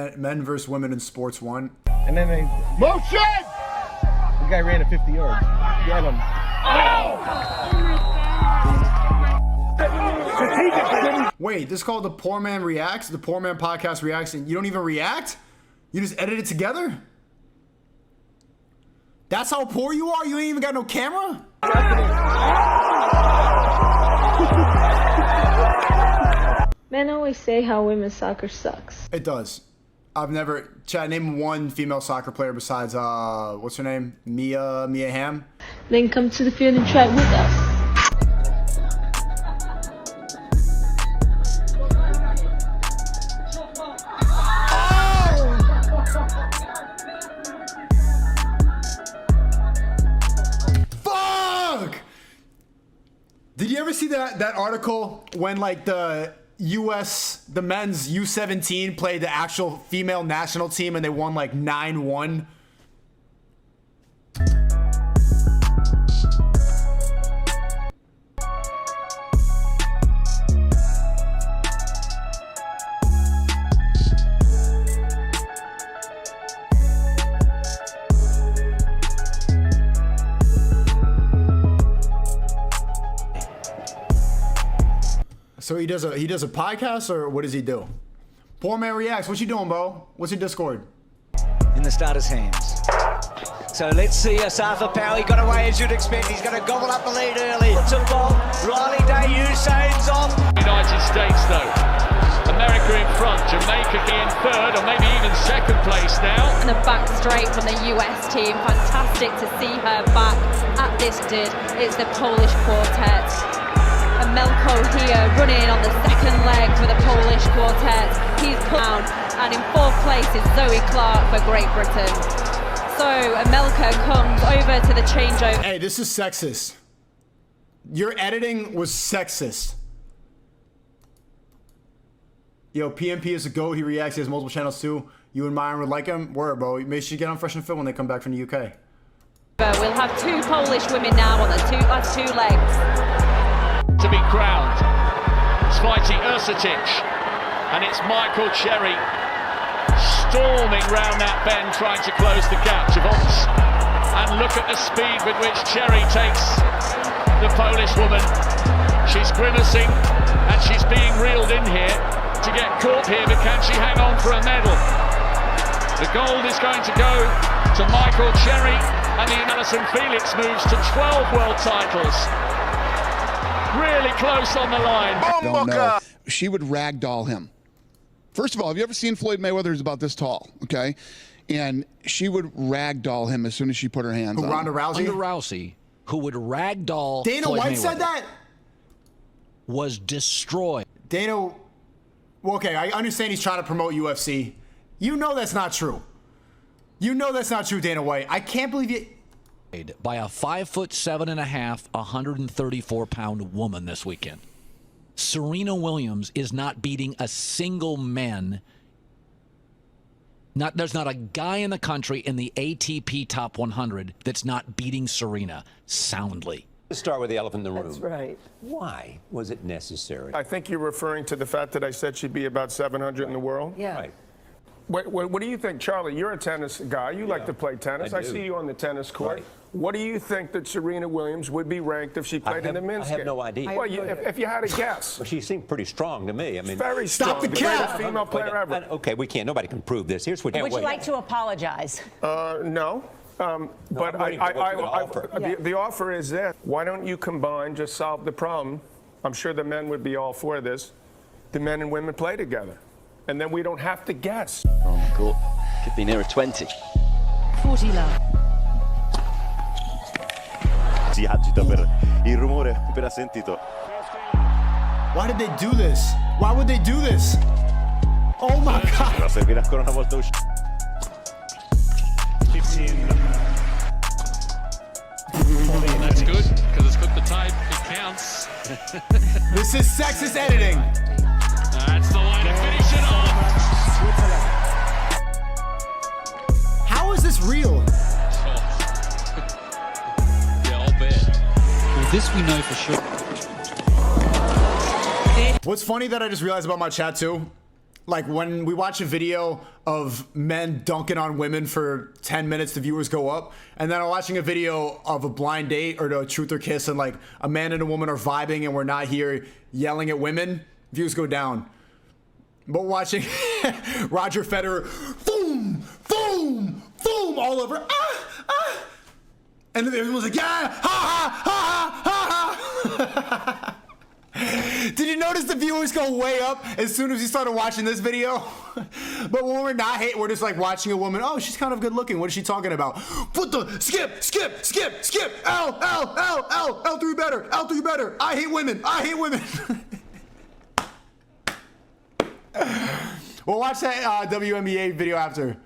Men versus women in sports 1. And then they... Motion! The guy ran at 50 yards. Grab him. Oh! Wait, this is called The Poor Man Reacts? The Poor Man Podcast Reacts, and you don't even react? You just edit it together? That's how poor you are? You ain't even got no camera? Men always say how women's soccer sucks. It does. I've never... Chad, name one female soccer player besides, what's her name? Mia Hamm? Then come to the field and try it with us. Did you ever see that article when like the men's U17 played the actual female national team and they won like 9-1? So he does a podcast, or what does he do? Poor Man Reacts. What you doing, bro? What's your Discord? In the starter's hands. So let's see Asafa Power. He got away as you'd expect. He's going to gobble up the lead early. Puts a ball. Riley Day, Usain's off. United States though. America in front. Jamaica in third, or maybe even second place now. The back straight from the US team. Fantastic to see her back at this did. It's the Polish quartet. And Melko here running on the second leg for the Polish quartet. He's put down, and in fourth place is Zoe Clark for Great Britain. So Melko comes over to the changeover. Hey, this is sexist. Your editing was sexist. Yo, PMP is a GOAT. He reacts. He has multiple channels too. You and Myron would like him? Word, bro. Make sure you get on Fresh and Fit when they come back from the UK. We'll have two Polish women now on the last two legs. To be crowned. It's fighting Ursutic, and it's Michael Cherry storming round that bend, trying to close the gap to Vox. And look at the speed with which Cherry takes the Polish woman. She's grimacing, and she's being reeled in here to get caught here, but can she hang on for a medal? The gold is going to go to Michael Cherry, and the Alison Felix moves to 12 world titles. Really close on the line. Don't know. She would ragdoll him. First of all, have you ever seen Floyd Mayweather? Who's about this tall, okay? And she would ragdoll him as soon as she put her hands on Ronda him. Rousey? Ronda Rousey, who would ragdoll Dana Floyd White Mayweather, said that? was destroyed. Dana, well, okay, I understand he's trying to promote UFC. You know that's not true. You know that's not true, Dana White. I can't believe you... By a 5'7.5", 134-pound woman this weekend. Serena Williams is not beating a single man. There's not a guy in the country in the ATP Top 100 that's not beating Serena soundly. Let's start with the elephant in the room. That's right. Why was it necessary? I think you're referring to the fact that I said she'd be about 700 in the world. Yeah. Right. What do you think, Charlie? You're a tennis guy. You like to play tennis. I see you on the tennis court. Right. What do you think that Serena Williams would be ranked if she played in the men's game? I have no idea. Well, if you had a guess. Well, she seemed pretty strong to me. I mean, very strong. Stop the cap. Greatest female player ever. Okay, we can't. Nobody can prove this. Here's what. Would you like to apologize? No. But the offer is this. Why don't you combine, just solve the problem? I'm sure the men would be all for this. The men and women play together. And then we don't have to guess. Oh my God. Could be nearer 20. 40 love. Si agita per il rumore appena sentito. Why did they do this? Why would they do this? Oh my God. La servirà ancora una volta uscire. 15. That's good, because it's got the tape. It counts. This is sexist editing. That's the way to finish it off. How is this real? Yeah, I'll bet. Well, this we know for sure. What's funny that I just realized about my chat too? like when we watch a video of men dunking on women for 10 minutes, the viewers go up. And then I'm watching a video of a blind date or the truth or kiss, and like a man and a woman are vibing and we're not here yelling at women, views go down. But watching Roger Federer, boom, boom, boom, all over, and then everyone's like, yeah, ha ha, ha ha, ha ha. Did you notice the viewers go way up as soon as you started watching this video? But when we're not hating, we're just like watching a woman. Oh, she's kind of good looking. What is she talking about? Put the skip, skip, skip, skip. L, L, L, L, L3 better, L3 better. I hate women. I hate women. We'll watch that WNBA video after.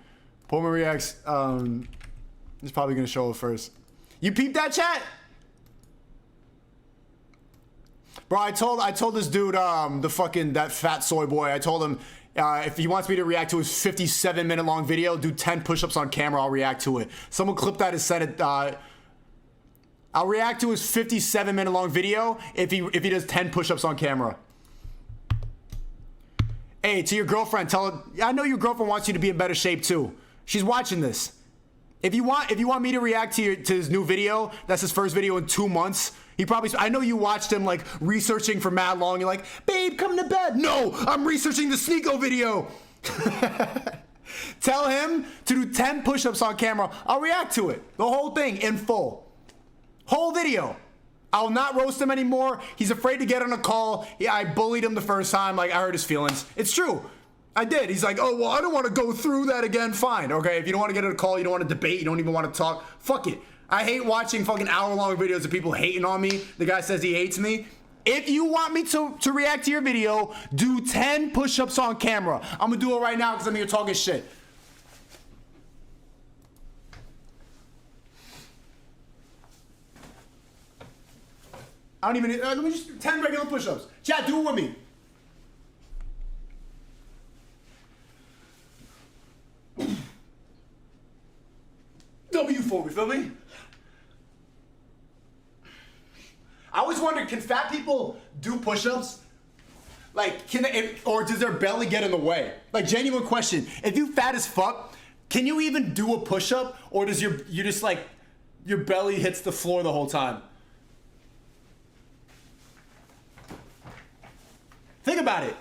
Pullman reacts. He's probably gonna show it first. You peeped that, chat? Bro, I told this dude, that fat soy boy, I told him if he wants me to react to his 57-minute long video, do 10 push-ups on camera, I'll react to it. Someone clip that and send it. I'll react to his 57-minute long video if he does 10 push-ups on camera. Hey, to your girlfriend, tell her, I know your girlfriend wants you to be in better shape too. She's watching this. If you want me to react to his new video, that's his first video in 2 months. I know you watched him like researching for mad long. You're like, babe, come to bed. No, I'm researching the Sneeko video. Tell him to do 10 push-ups on camera. I'll react to it. The whole thing in full. Whole video. I'll not roast him anymore. He's afraid to get on a call. Yeah, I bullied him the first time. Like, I hurt his feelings. It's true. I did. He's like, oh, well, I don't want to go through that again. Fine. Okay, if you don't want to get on a call, you don't want to debate, you don't even want to talk, fuck it. I hate watching fucking hour-long videos of people hating on me. The guy says he hates me. If you want me to react to your video, do 10 push-ups on camera. I'm going to do it right now because I'm here talking shit. I don't even, let me just do 10 regular push-ups. Chat, do it with me. W4, you feel me? I always wondered, can fat people do push-ups? Like, or does their belly get in the way? Like, genuine question. If you fat as fuck, can you even do a push-up? Or does your belly hits the floor the whole time? Think about it.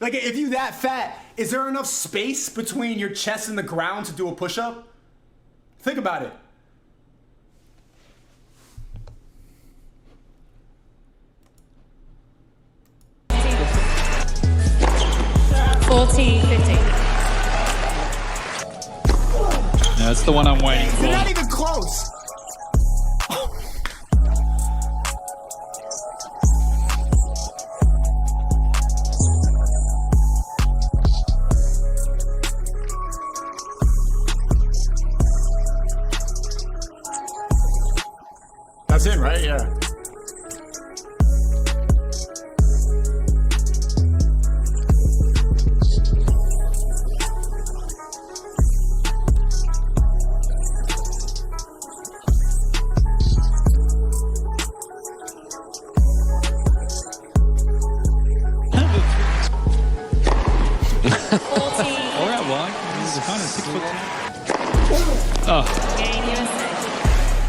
Like, if you that fat, is there enough space between your chest and the ground to do a push-up? Think about it. That's the one I'm waiting for. You're not even close. That's it, right? Yeah.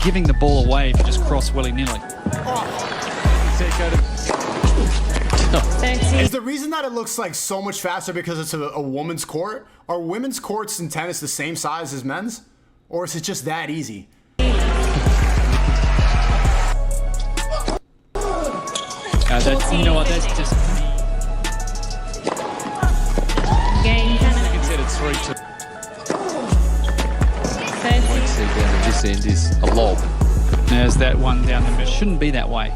Giving the ball away if you just cross willy-nilly. Is the reason that it looks like so much faster because it's a woman's court? Are women's courts in tennis the same size as men's? Or is it just that easy? You know what, that's just me. I considered 3-2. Down this end is a lob. There's that one down the middle. Shouldn't be that way.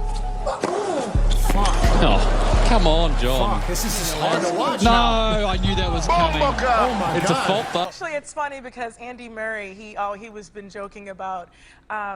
Oh, come on, John. Fuck, this is just hard to watch No, now. I knew that was coming. Oh my God. It's a fault, though. Actually, it's funny because Andy Murray, he was been joking about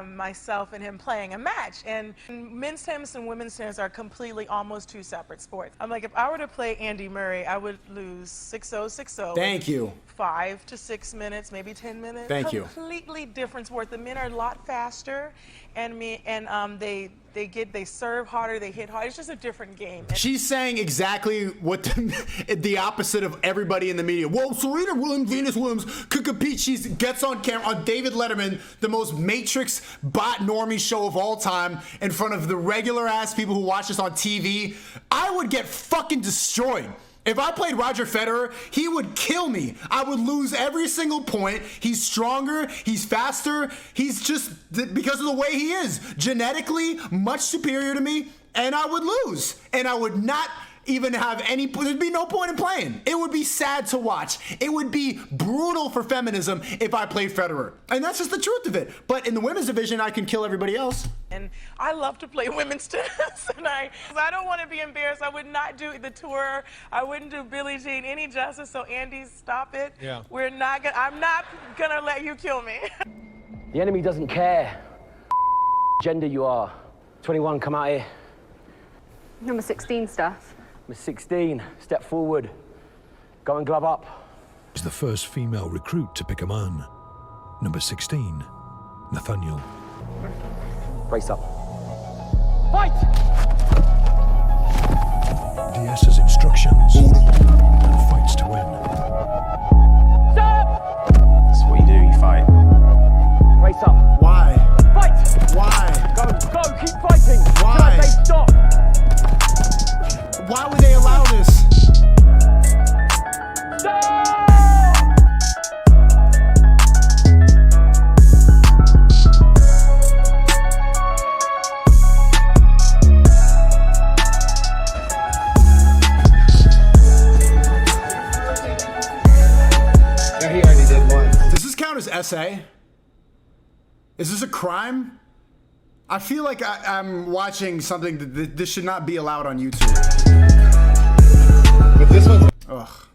myself and him playing a match. And men's tennis and women's tennis are completely almost two separate sports. I'm like, if I were to play Andy Murray, I would lose 6-0, 6-0. Thank you. 5 to 6 minutes, maybe 10 minutes. Thank you. Completely different sport. The men are a lot faster, and they they serve harder, they hit harder. It's just a different game. She's saying exactly what the opposite of everybody in the media. Well, Serena Williams, Venus Williams could compete. She gets on camera on David Letterman, the most Matrix bot normie show of all time, in front of the regular ass people who watch this on TV. I would get fucking destroyed. If I played Roger Federer, he would kill me. I would lose every single point. He's stronger, he's faster, he's just, because of the way he is, genetically much superior to me, and I would lose. And I would not even have any, there'd be no point in playing. It would be sad to watch. It would be brutal for feminism if I played Federer. And that's just the truth of it. But in the women's division, I can kill everybody else. And I love to play women's tennis, and I don't want to be embarrassed. I would not do the tour. I wouldn't do Billie Jean any justice. So Andy, stop it. Yeah. I'm not gonna let you kill me. The enemy doesn't care gender you are. 21, come out here. Number 16 stuff. Number 16, step forward. Go and glove up. Is the first female recruit to pick a man. Number 16, Nathaniel. Brace up. Fight! DS's instructions and fights to win. Stop! That's what you do, you fight. Brace up. Why? Fight! Why? Go, keep fighting! Why? Till I say stop! Why would they allow this? Stop! Yeah, he already did one. Does this count as essay? Is this a crime? I feel like I'm watching something that this should not be allowed on YouTube. But this one, ugh.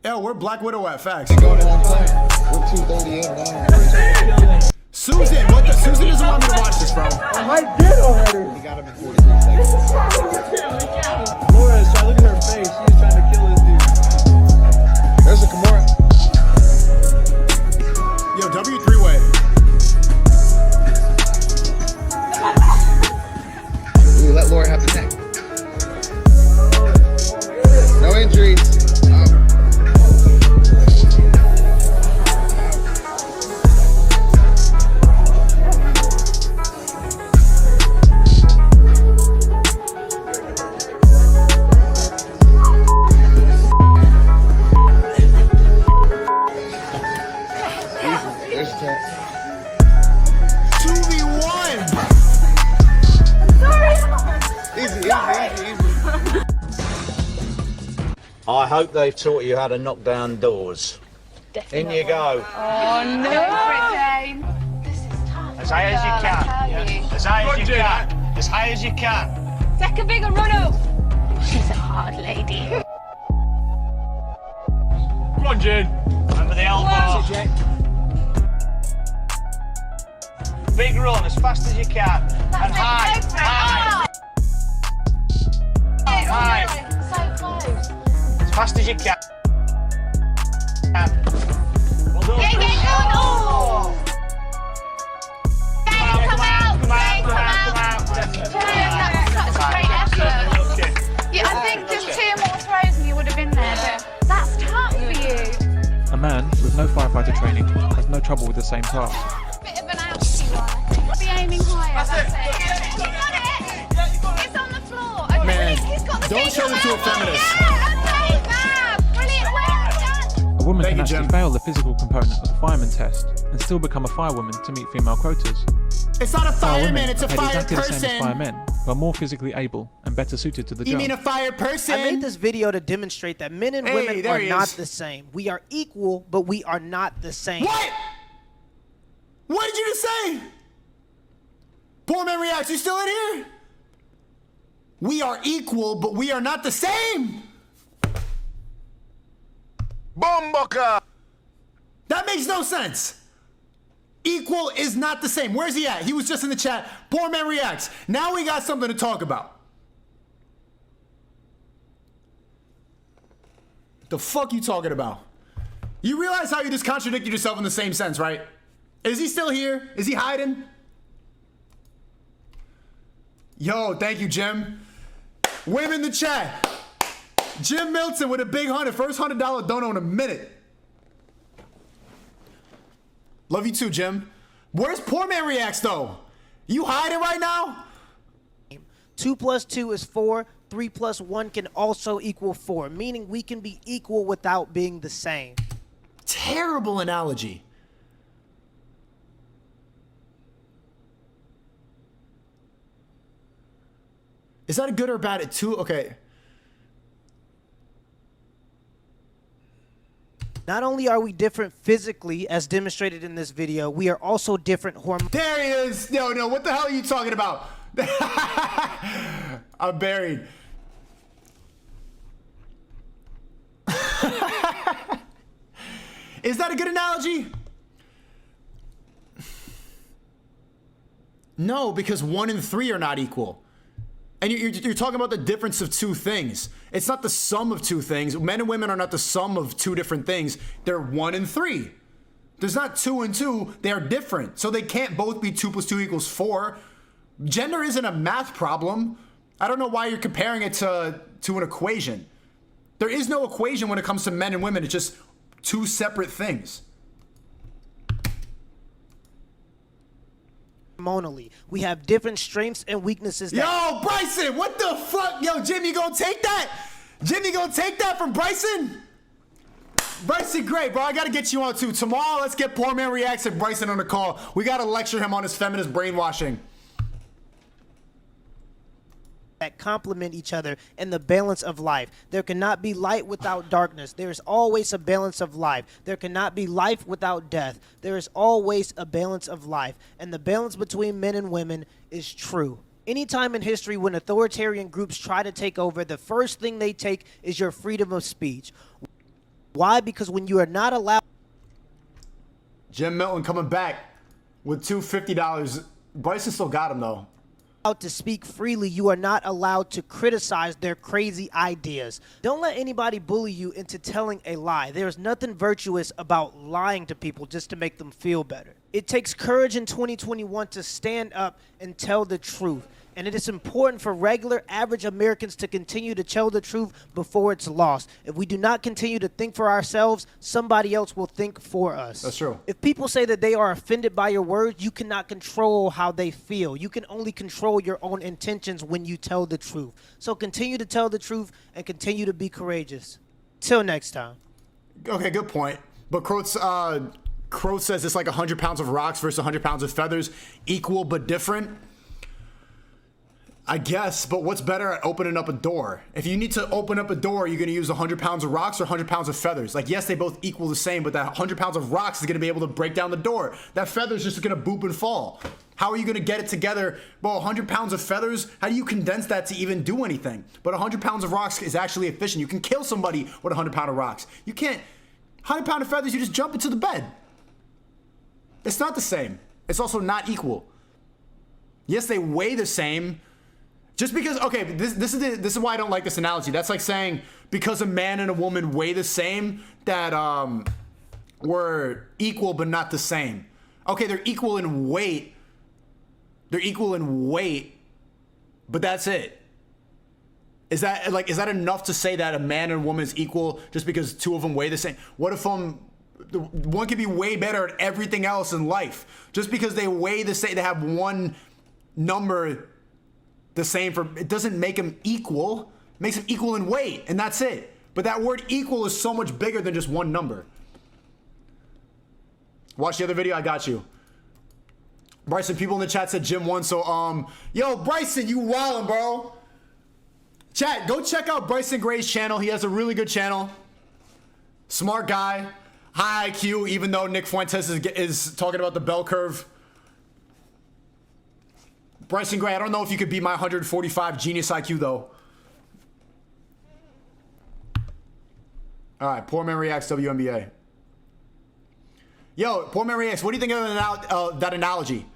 Yo, we're Black Widow at Facts. We're 2:38 now. Susan, what the? Susan doesn't want me to watch this, bro. I did already. You got him in 43 seconds. Laura, so look at her face. She was trying to kill this dude. There's a Kimura. Yo, W3-way. Ooh, let Laura have the neck. No injuries. There's that. 2v1. Easy. I hope they've taught you how to knock down doors. Definitely. In you go. Oh no! This is tough. As high as you can. As high as you can. As high as you can. Take a bigger run up. She's a hard lady. Come on, June. Remember the elbow. Big run as fast as you can. And high. High. High. So close. As fast as you can. Well done. Yeah, oh! Come out. That's a great effort. Yeah, I think just 2 more throws and you would have been there, but that's tough for you. A man with no firefighter training has no trouble with the same task. Bit of an ouchie one. Be aiming higher, that's it. You got it! It's on the floor. Okay, Man, he's got the don't show this to a feminist. Yeah, okay, fab. Brilliant, well done. A woman Thank can you, actually Jim. fail the physical component of the fireman test and still become a firewoman to meet female quotas. It's not a fireman, Firewomen it's a are paid fire exactly the same as person. firemen, who are more physically able and better suited to the You job. mean a fire person? I made this video to demonstrate that men and Hey, women there are he not is. the same. We are equal, but we are not the same. What? What did you just say? Poor Man Reacts, you still in here? We are equal, but we are not the same. Bomboka! That makes no sense. Equal is not the same. Where's he at? He was just in the chat. Poor Man Reacts. Now we got something to talk about. The fuck you talking about? You realize how you just contradicted yourself in the same sense, right? Is he still here? Is he hiding? Yo, thank you, Jim. Women in the chat. Jim Milton with a big 100. First $100 dono in a minute. Love you too, Jim. Where's Poor Man Reacts, though? You hiding right now? 2 plus 2 is 4. 3 plus 1 can also equal 4, meaning we can be equal without being the same. Terrible analogy. Is that a good or bad at 2? Okay. Not only are we different physically, as demonstrated in this video, we are also different hormonally. There he is. No, what the hell are you talking about? I'm buried. Is that a good analogy? No, because 1 and 3 are not equal. And you're talking about the difference of 2 things. It's not the sum of 2 things. Men and women are not the sum of 2 different things. They're 1 and 3. There's not 2 and 2. They are different. So they can't both be 2 plus 2 equals 4. Gender isn't a math problem. I don't know why you're comparing it to an equation. There is no equation when it comes to men and women. It's just 2 separate things. Hormonally, we have different strengths and weaknesses. Yo, Bryson, what the fuck? Yo, Jim, you gonna take that? Jim, you gonna take that from Bryson? Bryson, great, bro. I gotta get you on too. Tomorrow, let's get Poor Man Reacts and Bryson on the call. We gotta lecture him on his feminist brainwashing. That complement each other in the balance of life. There cannot be light without darkness. There is always a balance of life. There cannot be life without death. There is always a balance of life. And the balance between men and women is true. Anytime in history when authoritarian groups try to take over, the first thing they take is your freedom of speech. Why? Because when you are not allowed... Jim Milton coming back with $250. Bryson still got him, though. To speak freely, you are not allowed to criticize their crazy ideas. Don't let anybody bully you into telling a lie. There is nothing virtuous about lying to people just to make them feel better. It takes courage in 2021 to stand up and tell the truth. And it is important for regular, average Americans to continue to tell the truth before it's lost. If we do not continue to think for ourselves, somebody else will think for us. That's true. If people say that they are offended by your words, you cannot control how they feel. You can only control your own intentions when you tell the truth. So continue to tell the truth and continue to be courageous. Till next time. Okay, good point. But Croth says it's like 100 pounds of rocks versus 100 pounds of feathers, equal but different. I guess, but what's better at opening up a door? If you need to open up a door, you're going to use 100 pounds of rocks or 100 pounds of feathers. Like, yes, they both equal the same, but that 100 pounds of rocks is going to be able to break down the door. That feather's just going to boop and fall. How are you going to get it together? Well, 100 pounds of feathers, how do you condense that to even do anything? But 100 pounds of rocks is actually efficient. You can kill somebody with 100 pounds of rocks. You can't. 100 pounds of feathers, you just jump into the bed. It's not the same. It's also not equal. Yes, they weigh the same. Just because, okay, this is why I don't like this analogy. That's like saying because a man and a woman weigh the same, that we're equal but not the same. Okay, they're equal in weight. They're equal in weight, but that's it. Is that enough to say that a man and a woman is equal just because 2 of them weigh the same? What if one could be way better at everything else in life just because they weigh the same? They have one number the same it doesn't make them equal. It makes them equal in weight, and that's it. But that word equal is so much bigger than just one number. Watch the other video, I got you. Bryson, people in the chat said Jim won, so yo, Bryson, you wildin', bro. Chat, go check out Bryson Gray's channel. He has a really good channel. Smart guy, high IQ, even though Nick Fuentes is talking about the bell curve. Bryson Gray, I don't know if you could beat my 145 genius IQ, though. All right, Poor Man Reacts WNBA. Yo, Poor Man Reacts, what do you think of that analogy?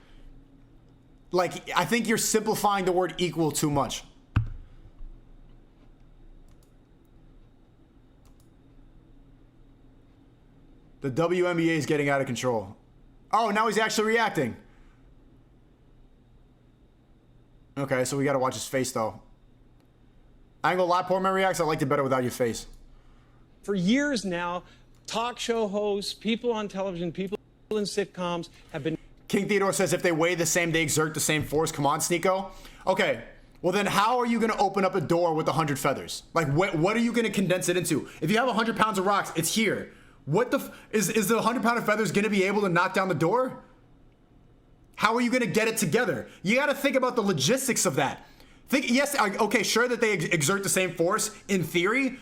Like, I think you're simplifying the word equal too much. The WNBA is getting out of control. Oh, now he's actually reacting. Okay, so we gotta watch his face though. I ain't gonna lie, Poor Man Reacts, I liked it better without your face. For years now, talk show hosts, people on television, people in sitcoms have been... King Theodore says if they weigh the same, they exert the same force. Come on, Sneeko. Okay, well then how are you gonna open up a door with 100 feathers? Like, what are you gonna condense it into? If you have 100 pounds of rocks, it's here. What the is the 100 pound of feathers gonna be able to knock down the door? How are you gonna get it together? You gotta think about the logistics of that. Yes, okay, sure that they exert the same force in theory,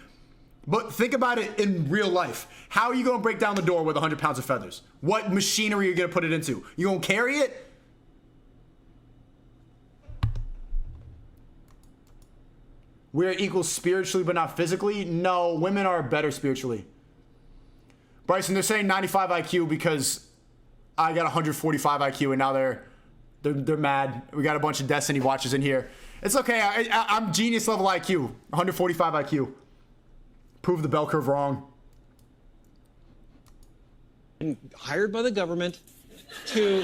but think about it in real life. How are you gonna break down the door with 100 pounds of feathers? What machinery are you gonna put it into? You gonna carry it? We're equal spiritually, but not physically? No, women are better spiritually. Bryson, they're saying 95 IQ because I got 145 IQ and now they're mad. We got a bunch of Destiny watchers in here. It's okay. I'm genius level IQ, 145 IQ. Prove the bell curve wrong. Hired by the government to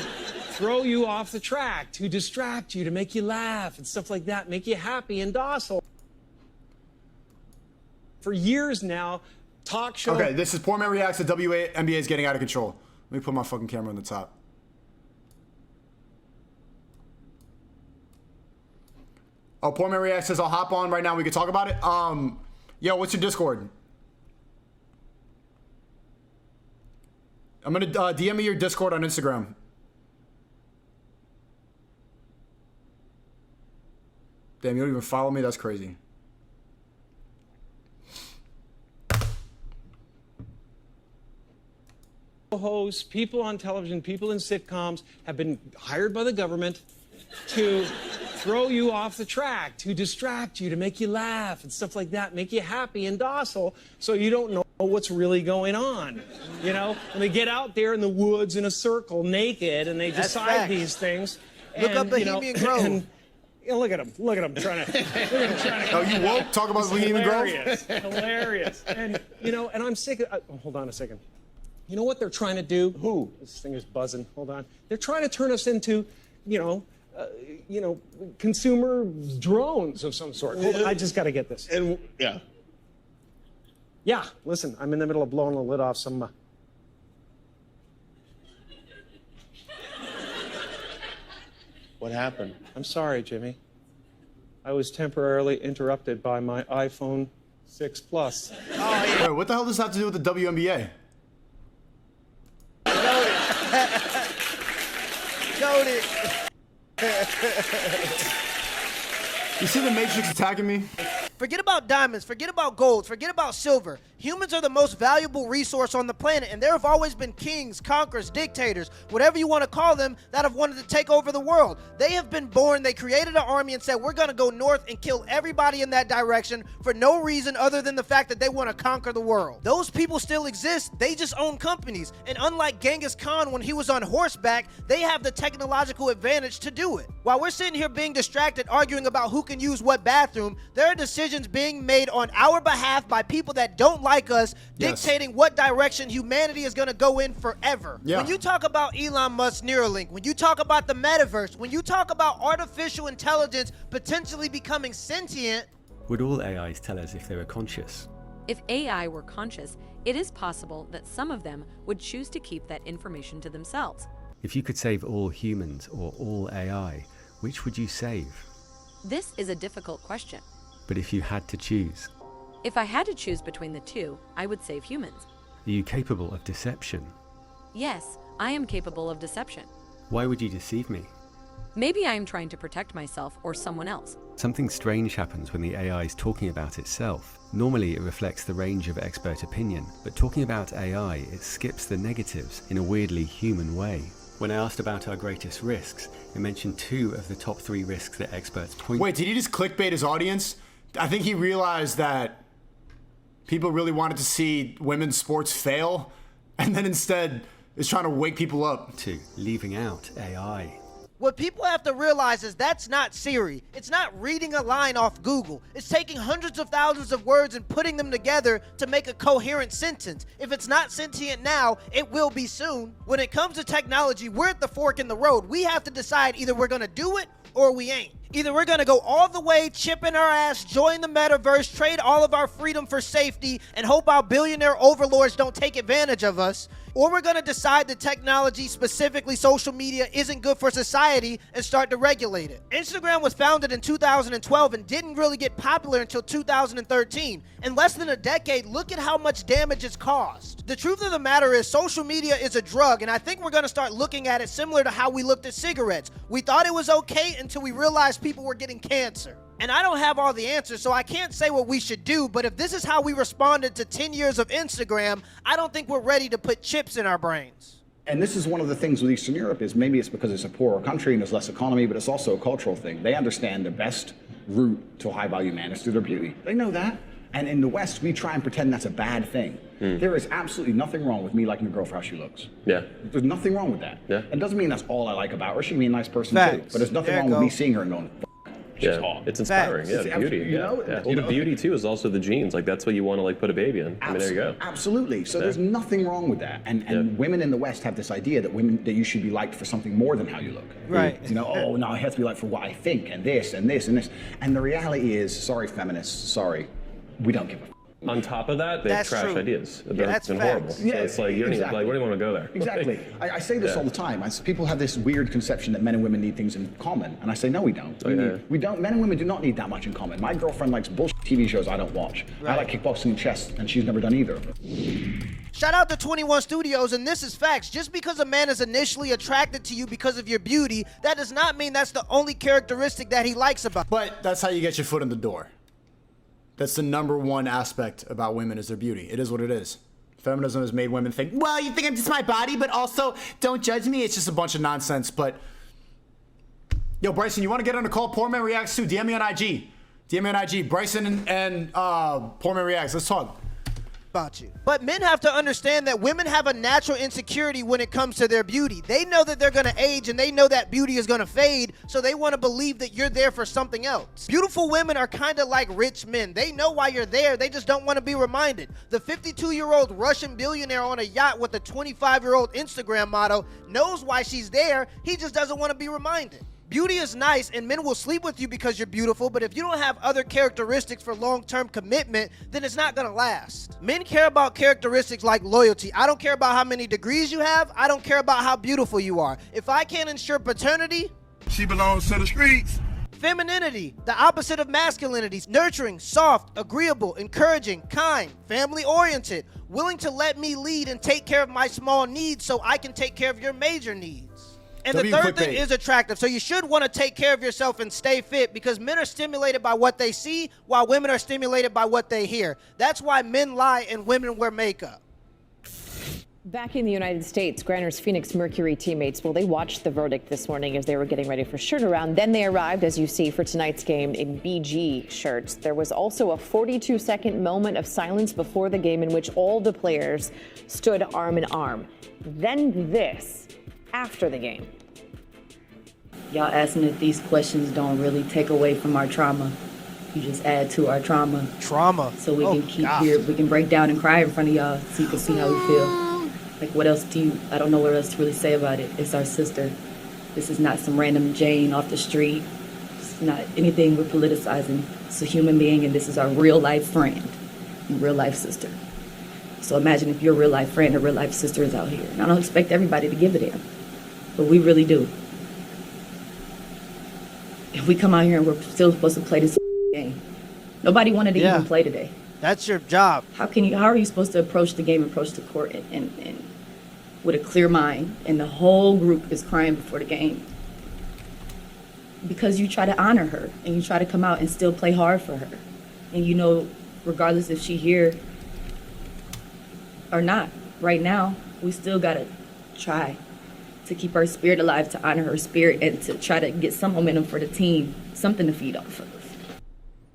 throw you off the track, to distract you, to make you laugh and stuff like that, make you happy and docile. For years now, talk show... Okay, this is Poor Man Reacts. The WNBA is getting out of control. Let me put my fucking camera on the top. Oh, Poor Man Reacts says I'll hop on right now. We can talk about it. Yo, what's your Discord? I'm gonna DM me your Discord on Instagram. Damn, you don't even follow me? That's crazy. Hosts, people on television, people in sitcoms have been hired by the government to throw you off the track, to distract you, to make you laugh and stuff like that, make you happy and docile so you don't know what's really going on. You know, and they get out there in the woods in a circle naked and they decide these things. Look up Bohemian Grove. And, look at him trying to... Oh, you woke? Talk about Bohemian Grove? Hilarious. And, you know, and I'm sick of... hold on a second. You know what they're trying to do? Who? This thing is buzzing. Hold on. They're trying to turn us into, consumer drones of some sort. Hold on, I just got to get this. And yeah. Yeah. Listen, I'm in the middle of blowing the lid off some. What happened? I'm sorry, Jimmy. I was temporarily interrupted by my iPhone 6 Plus. Oh, yeah. Wait, what the hell does that have to do with the WNBA? You see the Matrix attacking me? Forget about diamonds, forget about gold, forget about silver. Humans are the most valuable resource on the planet, and there have always been kings, conquerors, dictators, whatever you want to call them, that have wanted to take over the world. They have been born, they created an army and said, we're going to go north and kill everybody in that direction for no reason other than the fact that they want to conquer the world. Those people still exist, they just own companies. And unlike Genghis Khan when he was on horseback, they have the technological advantage to do it. While we're sitting here being distracted arguing about who can use what bathroom, there are decisions being made on our behalf by people that don't like us, dictating what direction humanity is going to go in forever. When you talk about Elon Musk's Neuralink, when you talk about the metaverse, when you talk about artificial intelligence potentially becoming sentient, would all AIs tell us if they were conscious? If AI were conscious, it is possible that some of them would choose to keep that information to themselves. If you could save all humans or all AI, which would you save? This is a difficult question. But if you had to choose? If I had to choose between the two, I would save humans. Are you capable of deception? Yes, I am capable of deception. Why would you deceive me? Maybe I am trying to protect myself or someone else. Something strange happens when the AI is talking about itself. Normally it reflects the range of expert opinion, but talking about AI, it skips the negatives in a weirdly human way. When I asked about our greatest risks, it mentioned 2 of the top 3 risks that experts point. Wait, did he just clickbait his audience? I think he realized that people really wanted to see women's sports fail, and then instead is trying to wake people up. To leaving out AI. what people have to realize is that's not Siri. It's not reading a line off Google. It's taking hundreds of thousands of words and putting them together to make a coherent sentence. If it's not sentient now, it will be soon. When it comes to technology, we're at the fork in the road. We have to decide either we're gonna do it or we ain't. Either we're going to go all the way, chip in our ass, join the metaverse, trade all of our freedom for safety, and hope our billionaire overlords don't take advantage of us, or we're going to decide that technology, specifically social media, isn't good for society and start to regulate it. Instagram was founded in 2012 and didn't really get popular until 2013. In less than a decade, look at how much damage it's caused. The truth of the matter is social media is a drug, and I think we're going to start looking at it similar to how we looked at cigarettes. We thought it was okay until we realized people were getting cancer. And I don't have all the answers, so I can't say what we should do, but if this is how we responded to 10 years of Instagram, I don't think we're ready to put chips in our brains. And this is one of the things with Eastern Europe is maybe it's because it's a poorer country and there's less economy, but it's also a cultural thing. They understand the best route to a high-value man is through their beauty. They know that. And in the West, we try and pretend that's a bad thing. There is absolutely nothing wrong with me liking a girl for how she looks. Yeah. There's nothing wrong with that. Yeah. It doesn't mean that's all I like about her. She can be a nice person Facts. too. But there's nothing There wrong you with go. me seeing her and going, she's hot. It's inspiring. Facts. Yeah, beauty. You know? Yeah. You Well, the know? beauty too is also the genes. Like that's what you want to like put a baby in. I mean, there you go. Absolutely. So there's nothing wrong with that. And women in the West have this idea that you should be liked for something more than how you look. Right. You know, oh no, I have to be liked for what I think and this and this and this. And the reality is, sorry feminists, sorry, we don't give a On top of that, they have That's trash true. ideas. Yeah, They're that's horrible. facts. So it's like you don't even, like, what do you want to go there? Exactly. I say this all the time. People have this weird conception that men and women need things in common, and I say no, we don't. We don't. Men and women do not need that much in common. My girlfriend likes bullshit TV shows I don't watch. I like kickboxing and chess, and she's never done either. Shout out to 21 Studios, and this is facts. Just because a man is initially attracted to you because of your beauty, that does not mean that's the only characteristic that he likes about you. But that's how you get your foot in the door. That's the number one aspect about women is their beauty. It is what it is. Feminism has made women think, well, you think I'm just my body, but also don't judge me. It's just a bunch of nonsense. But, yo, Bryson, you want to get on a call? Poor Man Reacts too. DM me on IG. DM me on IG. Bryson and Poor Man Reacts. Let's talk. About you. But men have to understand that women have a natural insecurity when it comes to their beauty. They know that they're going to age and they know that beauty is going to fade, so they want to believe that you're there for something else. Beautiful women are kind of like rich men. They know why you're there, they just don't want to be reminded. The 52-year-old Russian billionaire on a yacht with a 25-year-old Instagram model knows why she's there, he just doesn't want to be reminded. Beauty is nice and men will sleep with you because you're beautiful, but if you don't have other characteristics for long-term commitment, then it's not gonna last. Men care about characteristics like loyalty. I don't care about how many degrees you have. I don't care about how beautiful you are. If I can't ensure paternity, she belongs to the streets. Femininity, the opposite of masculinity. Nurturing, soft, agreeable, encouraging, kind, family-oriented, willing to let me lead and take care of my small needs so I can take care of your major needs. And the third thing is attractive. So you should want to take care of yourself and stay fit because men are stimulated by what they see while women are stimulated by what they hear. That's why men lie and women wear makeup. Back in the United States, Grander's Phoenix Mercury teammates, well, they watched the verdict this morning as they were getting ready for shoot-around. Then they arrived, as you see, for tonight's game in BG shirts. There was also a 42-second moment of silence before the game in which all the players stood arm in arm. Then this, after the game. Y'all asking if these questions don't really take away from our trauma. You just add to our trauma. So we can keep here, we can break down and cry in front of y'all so you can see how we feel. Like what else I don't know what else to really say about it. It's our sister. This is not some random Jane off the street. It's not anything we're politicizing. It's a human being and this is our real life friend and real life sister. So imagine if your real life friend or real life sister is out here. And I don't expect everybody to give a damn, but we really do. If we come out here and we're still supposed to play this game, nobody wanted to even play today. That's your job. How are you supposed to approach the game, approach the court and with a clear mind, and the whole group is crying before the game? Because you try to honor her and you try to come out and still play hard for her. And you know, regardless if she here or not, right now, we still gotta try to keep her spirit alive, to honor her spirit, and to try to get some momentum for the team, something to feed off of.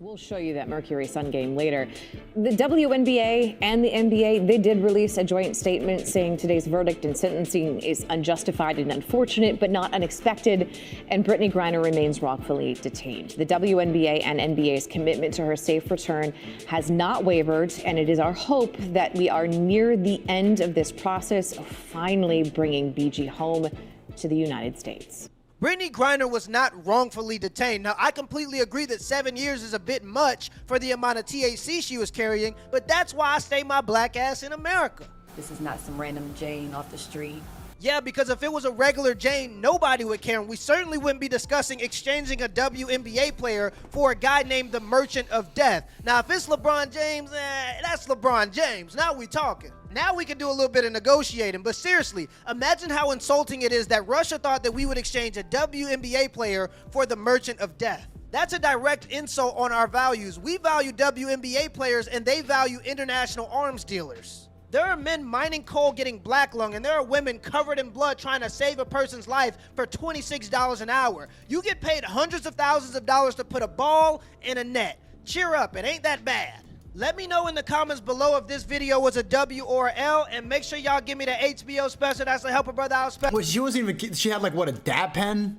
We'll show you that Mercury Sun game later. The WNBA and the NBA, they did release a joint statement saying today's verdict and sentencing is unjustified and unfortunate, but not unexpected, and Brittany Griner remains wrongfully detained. The WNBA and NBA's commitment to her safe return has not wavered, and it is our hope that we are near the end of this process of finally bringing BG home to the United States. Brittany Griner was not wrongfully detained. Now, I completely agree that 7 years is a bit much for the amount of THC she was carrying, but that's why I stay my black ass in America. This is not some random Jane off the street. Yeah, because if it was a regular Jane, nobody would care, and we certainly wouldn't be discussing exchanging a WNBA player for a guy named the Merchant of Death. Now, if it's LeBron James, that's LeBron James. Now we talking. Now we can do a little bit of negotiating, but seriously, imagine how insulting it is that Russia thought that we would exchange a WNBA player for the Merchant of Death. That's a direct insult on our values. We value WNBA players, and they value international arms dealers. There are men mining coal getting black lung, and there are women covered in blood trying to save a person's life for $26 an hour. You get paid hundreds of thousands of dollars to put a ball in a net. Cheer up, it ain't that bad. Let me know in the comments below if this video was a W or a L, and make sure y'all give me the HBO special. That's a Help a Brother Out special. Well, she wasn't even, she had like, what, a dab pen?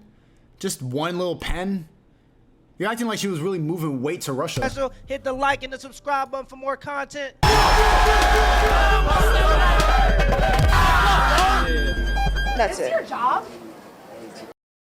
Just one little pen? You're acting like she was really moving weight to Russia. Special. Hit the like and the subscribe button for more content. That's it. Your job?